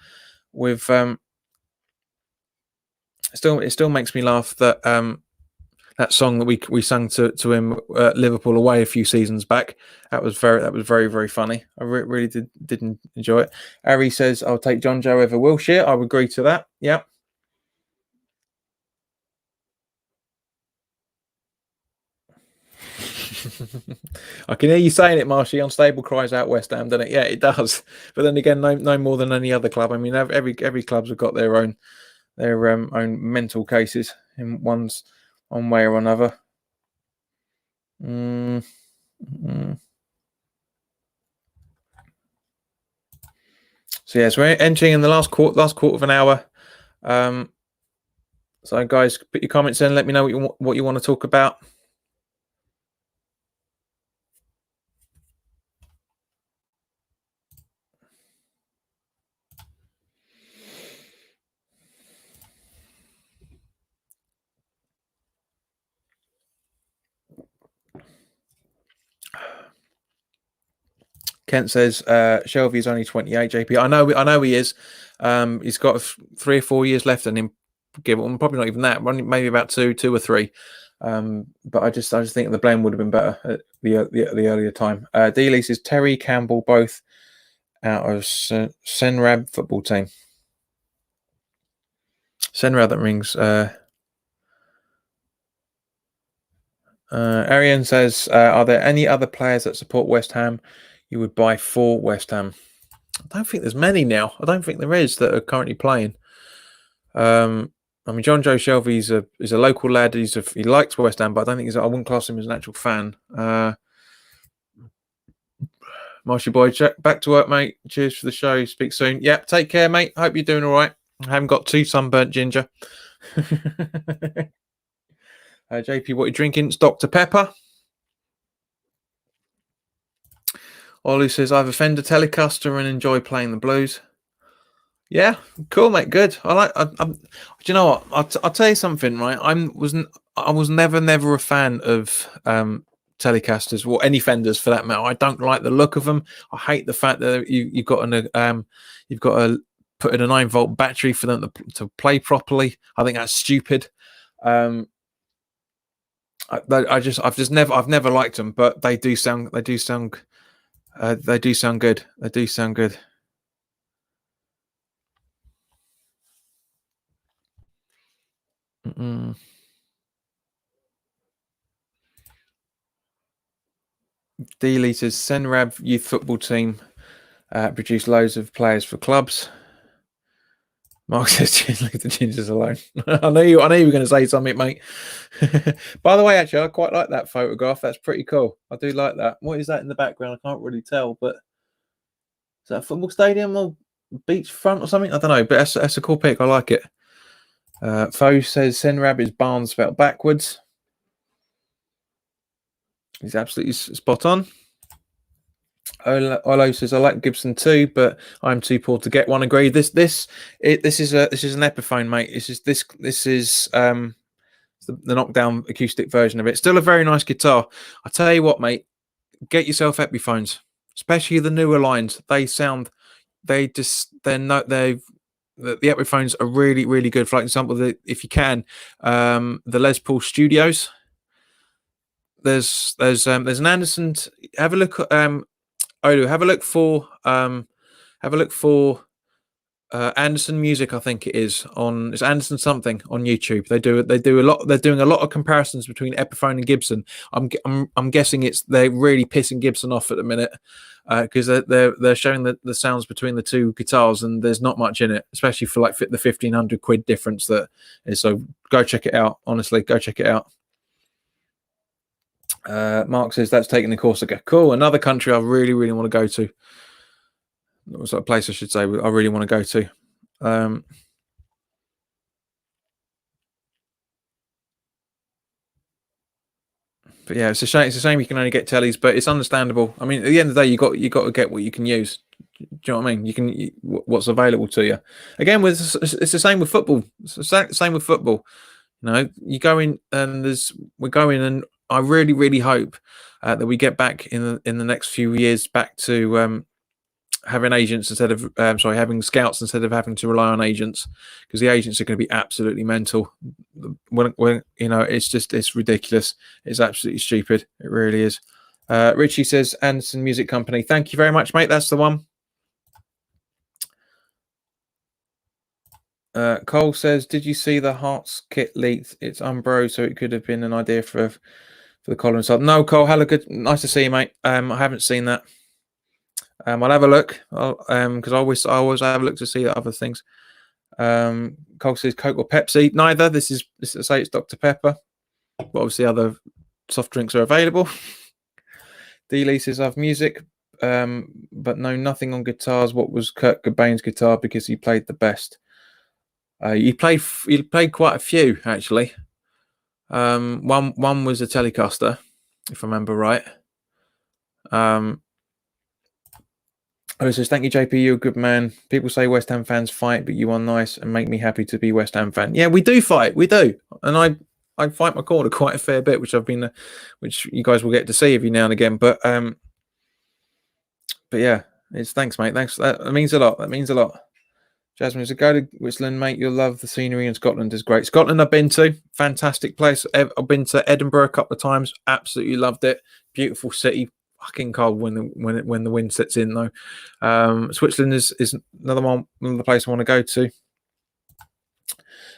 still makes me laugh that that song that we sung to him at Liverpool away a few seasons back. That was very, very funny. I really did enjoy it. Harry says I'll take John Joe over Wilshere. I would agree to that. Yeah. I can hear you saying it, Marshy. Unstable cries out West Ham, doesn't it? Yeah, it does. But then again, no more than any other club. I mean, every club's have got their own mental cases in one way or another. So yes, we're entering in the last quarter of an hour. So guys, put your comments in. Let me know what you want to talk about. Kent says Shelby is only 28. JP, I know he is. He's got 3 or 4 years left in him. Give well, probably not even that. Maybe about two or three. But I just think the blend would have been better at the earlier time. D-Lee says Terry Campbell both out of Senrab football team. Senrab, that rings. Arian says, are there any other players that support West Ham you would buy for West Ham? I don't think there's many now. I don't think there is that are currently playing. I mean, John Joe Shelby is a local lad. He likes West Ham, but I don't think I wouldn't class him as an actual fan. Marshy boy, back to work, mate. Cheers for the show. Speak soon. Yeah, take care, mate. Hope you're doing all right. I haven't got too sunburnt ginger. JP, what are you drinking? It's Dr. Pepper. Ollie says, I have a Fender Telecaster and enjoy playing the blues. Yeah, cool, mate. Good. Do you know what? I'll tell you something, right? I was never a fan of Telecasters or any Fenders for that matter. I don't like the look of them. I hate the fact that you've got to put in a 9-volt battery for them to play properly. I think that's stupid. I've never liked them, but they do sound good. They do sound good. D-Lee says Senrab youth football team produced loads of players for clubs. Mark says leave the gingers alone. I knew you were going to say something, mate. By the way, actually, I quite like that photograph. That's pretty cool. I do like that. What is that in the background? I can't really tell, but is that a football stadium or beach front or something? I don't know, but that's a cool pic. I like it. Foe says Senrab is Barnes spelled backwards. He's absolutely spot on. Olo says I like Gibson too, but I'm too poor to get one. Agreed. This is an Epiphone, mate. This is the knockdown acoustic version of it. Still a very nice guitar. I tell you what, mate. Get yourself Epiphones, especially the newer lines. The Epiphones are really, really good. For example, if you can, the Les Paul Studios. There's an Anderson. Have a look at have a look for Anderson Music. I think it is on. It's Anderson something on YouTube. They do a lot. They're doing a lot of comparisons between Epiphone and Gibson. I'm guessing they're really pissing Gibson off at the minute because they're showing the sounds between the two guitars and there's not much in it, especially for like the 1,500 quid difference that is. So go check it out. Honestly, go check it out. Mark says that's taking the Corsica. Cool. Another country I really, really want to go to. What's that place I should say I really want to go to? But yeah, it's a shame. It's a shame you can only get tellies, but it's understandable. I mean, at the end of the day, you got to get what you can use. Do you know what I mean? What's available to you. Again, it's the same with football. It's the same with football. You know, you go in and we're going, and I really, really hope that we get back in the next few years back to having agents instead of having scouts instead of having to rely on agents, because the agents are going to be absolutely mental. When it's ridiculous. It's absolutely stupid. It really is. Richie says Anderson Music Company. Thank you very much, mate. That's the one. Cole says, did you see the Hearts kit leaked? It's Umbro, so it could have been an idea for the Colin side. No, Cole, hello, good. Nice to see you, mate. I haven't seen that. I'll have a look because I always have a look to see other things. Cole says Coke or Pepsi. Neither. This is say it's Dr. Pepper. But obviously other soft drinks are available. D-Lee says I have music, but no, nothing on guitars. What was Kurt Cobain's guitar because he played the best? He played quite a few actually. One was a Telecaster, if I remember right. Oh, it says, thank you, JP. You're a good man. People say West Ham fans fight, but you are nice and make me happy to be West Ham fan. Yeah, we do fight. We do. And I fight my corner quite a fair bit, which you guys will get to see every now and again. But But yeah, it's thanks, mate. Thanks. That means a lot. That means a lot. Jasmine, so go to Whistland, mate. You'll love the scenery in Scotland. Is great. Scotland, I've been to. Fantastic place. I've been to Edinburgh a couple of times. Absolutely loved it. Beautiful city. Fucking cold when the wind sets in though. Switzerland is another place I want to go to.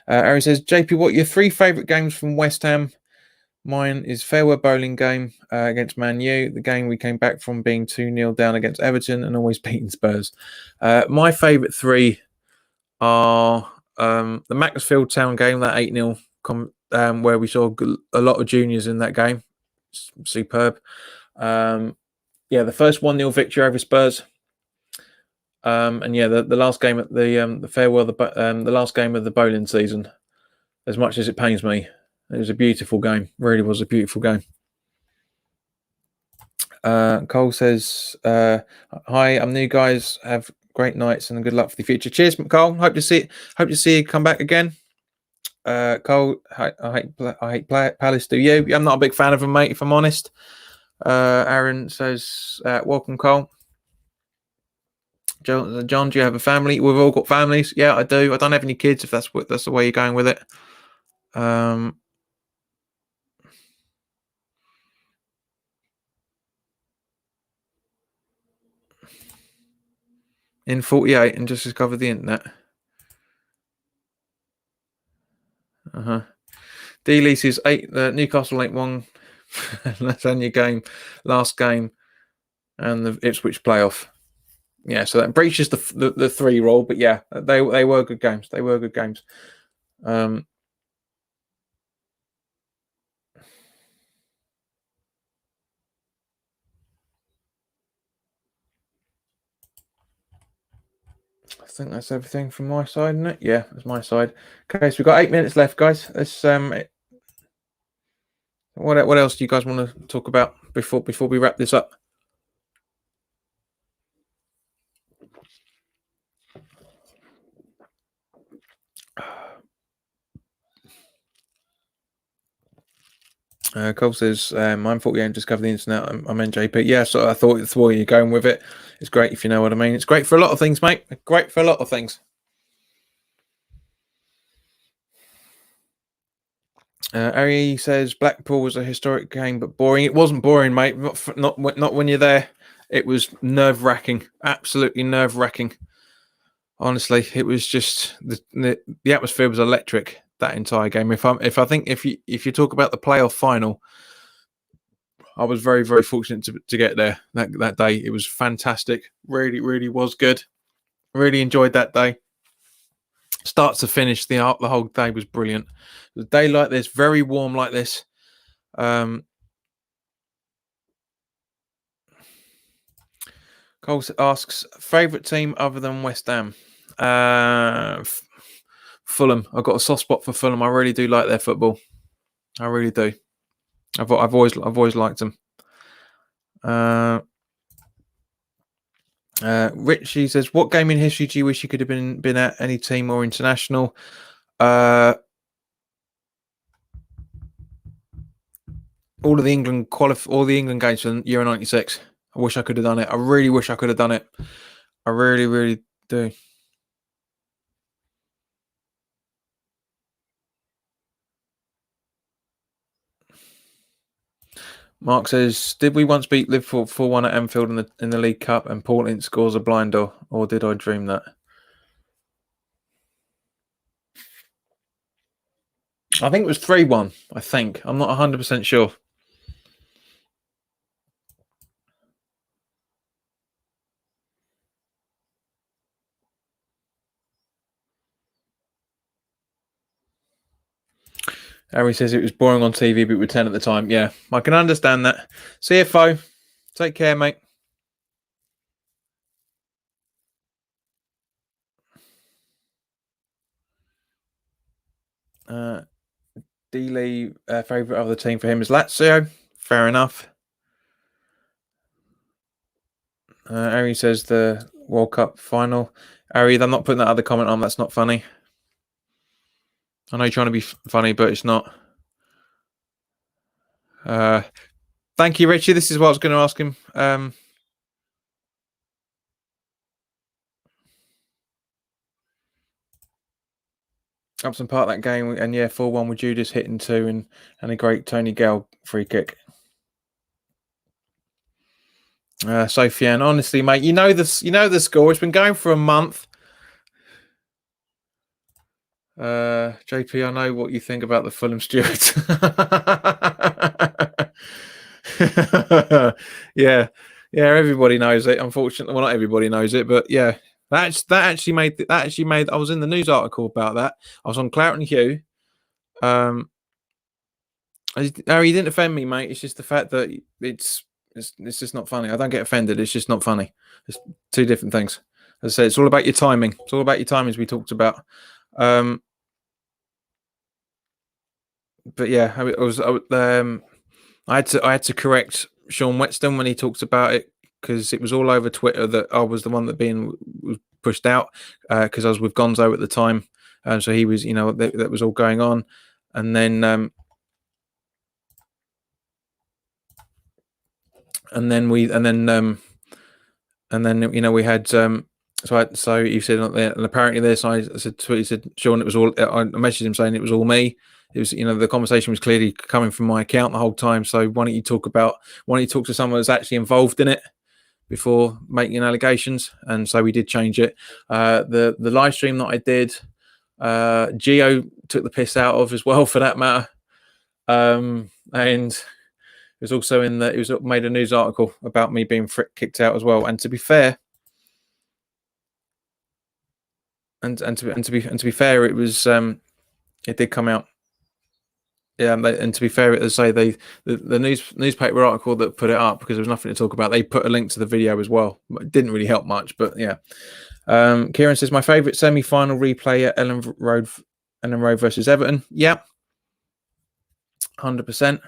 Aaron says, JP, what are your three favourite games from West Ham? Mine is farewell bowling game against Man U, the game we came back from being 2-0 down against Everton and always beating Spurs. My favourite three are the Macclesfield Town game, that 8-0, where we saw a lot of juniors in that game. Superb. The first 1-0 victory over Spurs. And yeah, the last game at the farewell, the last game of the bowling season. As much as it pains me, it was a beautiful game. Really was a beautiful game. Cole says, "Hi, I'm new, guys. Have great nights and good luck for the future. Cheers, Cole. Hope to see you come back again." Cole, I hate Palace. Do you? I'm not a big fan of them, mate. If I'm honest. Aaron says, "Welcome, Cole." John, do you have a family? We've all got families. Yeah, I do. I don't have any kids. If that's the way you're going with it. In 48 and just discovered the internet. D-Lease's 8, Newcastle 8-1 lasagna game, last game, and the Ipswich playoff. Yeah, so that breaches the 3 rule, but yeah, they were good games. They were good games. I think that's everything from my side, isn't it? Yeah, that's my side. Okay, so we've got 8 minutes left, guys. Let's what else do you guys want to talk about before we wrap this up? Cole says, I'm 48 and discovered the internet. I'm NJP. Yeah, so I thought it's where you're going with it. It's great if you know what I mean. It's great for a lot of things, mate. Great for a lot of things. Ari says Blackpool was a historic game, but boring. It wasn't boring, mate. Not when you're there. It was nerve wracking. Absolutely nerve wracking. Honestly, it was just the atmosphere was electric that entire game. If you talk about the playoff final, I was very, very fortunate to get there that day. It was fantastic. Really, really was good. Really enjoyed that day. Start to finish, the whole day was brilliant. A day like this, very warm like this. Cole asks, favourite team other than West Ham? Fulham. I've got a soft spot for Fulham. I really do like their football. I really do. I've always liked them. Richie says, what game in history do you wish you could have been at? Any team or international? All of the England all the England games from Euro '96. I wish I could have done it. I really wish I could have done it. I really, really do. Mark says, did we once beat Liverpool 4-1 at Anfield in the League Cup and Paul Ince scores a blinder, or did I dream that? I think it was 3-1, I think. I'm not 100% sure. Harry says it was boring on TV, but we were 10 at the time. Yeah, I can understand that. CFO, take care, mate. D-Lee, favourite of the team for him is Lazio. Fair enough. Harry says the World Cup final. Harry, I'm not putting that other comment on. That's not funny. I know you're trying to be funny, but it's not. Thank you, Richie. This is what I was going to ask him. Upton Park that game, and yeah, 4-1 with Judas hitting two, and a great Tony Gale free kick. Sofiane, honestly, mate, you know this. You know the score. It's been going for a month. JP, I know what you think about the Fulham Stewards. yeah, everybody knows it. Unfortunately, well, not everybody knows it, but yeah, that actually made. I was in the news article about that. I was on Claret and Hugh. Harry, you didn't offend me, mate. It's just the fact that it's just not funny. I don't get offended. It's just not funny. It's two different things. As I said, it's all about your timing. It's all about your timing, as we talked about. But yeah, I had to correct Sean Whetstone when he talks about it, because it was all over Twitter that I was the one that was pushed out, because I was with Gonzo at the time, and so he was, that was all going on, and then we had so he said, and apparently this, I said, he said, Sean, it was all. I messaged him saying it was all me. It was, the conversation was clearly coming from my account the whole time. So why don't you talk to someone that's actually involved in it before making allegations? And so we did change it. The live stream that I did, Geo took the piss out of as well, for that matter. And it was also it was made a news article about me being kicked out as well. And to be fair, and to be fair, it was it did come out. Yeah, and to be fair, as I say, the newspaper article that put it up, because there was nothing to talk about, they put a link to the video as well. It didn't really help much, but yeah. Kieran says, my favourite semi-final replay at Ellen Road versus Everton. Yeah, 100%.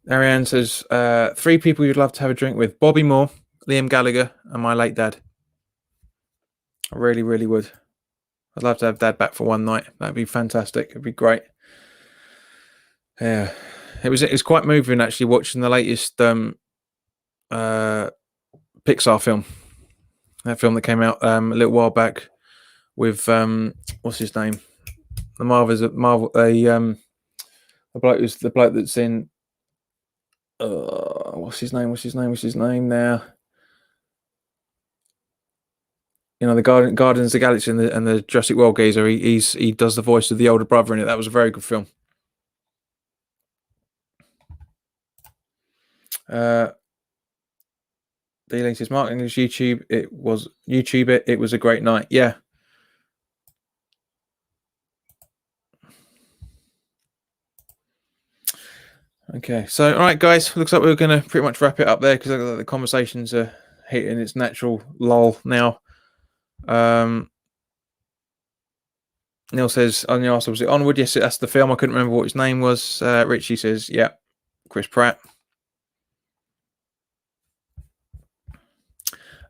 Ariane says, 3 people you'd love to have a drink with: Bobby Moore, Liam Gallagher, and my late dad. I really, really would. I'd love to have Dad back for one night. That'd be fantastic. It'd be great. Yeah, it was quite moving actually, watching the latest Pixar film. That film that came out a little while back with what's his name? The bloke that's in what's his name now? The Guardians of the Galaxy and the Jurassic World geezer. He does the voice of the older brother in it. That was a very good film. D-Link says, Mark English YouTube. It was a great night. Yeah. Okay, so all right, guys. Looks like we're going to pretty much wrap it up there, because the conversations are hitting its natural lull now. Neil says, on the article, was it Onward? Yes, that's the film. I couldn't remember what his name was. Richie says, yeah, Chris Pratt.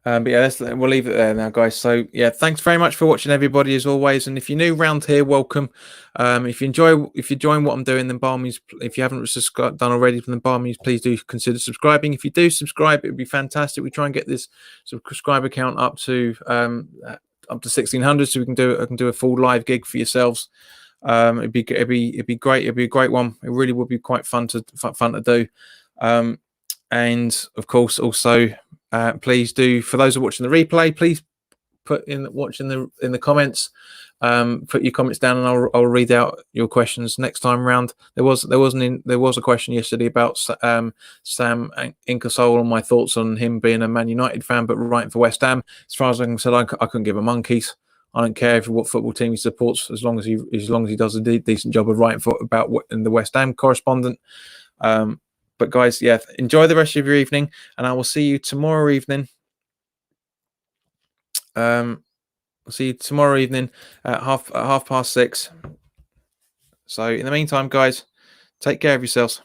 But yeah, we'll leave it there now, guys. So yeah, thanks very much for watching, everybody, as always. And if you're new around here, welcome. If you're enjoying what I'm doing, then by all means, if you haven't done already, then by all means, please do consider subscribing. If you do subscribe, it would be fantastic. We try and get this subscriber count up to 1,600, so I can do a full live gig for yourselves. It'd be great. It'd be a great one. It really would be quite fun to do. And of course, also, please do, for those who are watching the replay, please put in the comments. Put your comments down, and I'll read out your questions next time around. There was a question yesterday about Sam Inkersole and my thoughts on him being a Man United fan but writing for West Ham. As far as I'm concerned, I couldn't give a monkeys. I don't care what football team he supports, as long as he does a decent job of writing about what in the West Ham correspondent. But guys, yeah, enjoy the rest of your evening, and I will see you tomorrow evening. I'll see you tomorrow evening at 6:30. So in the meantime, guys, take care of yourselves.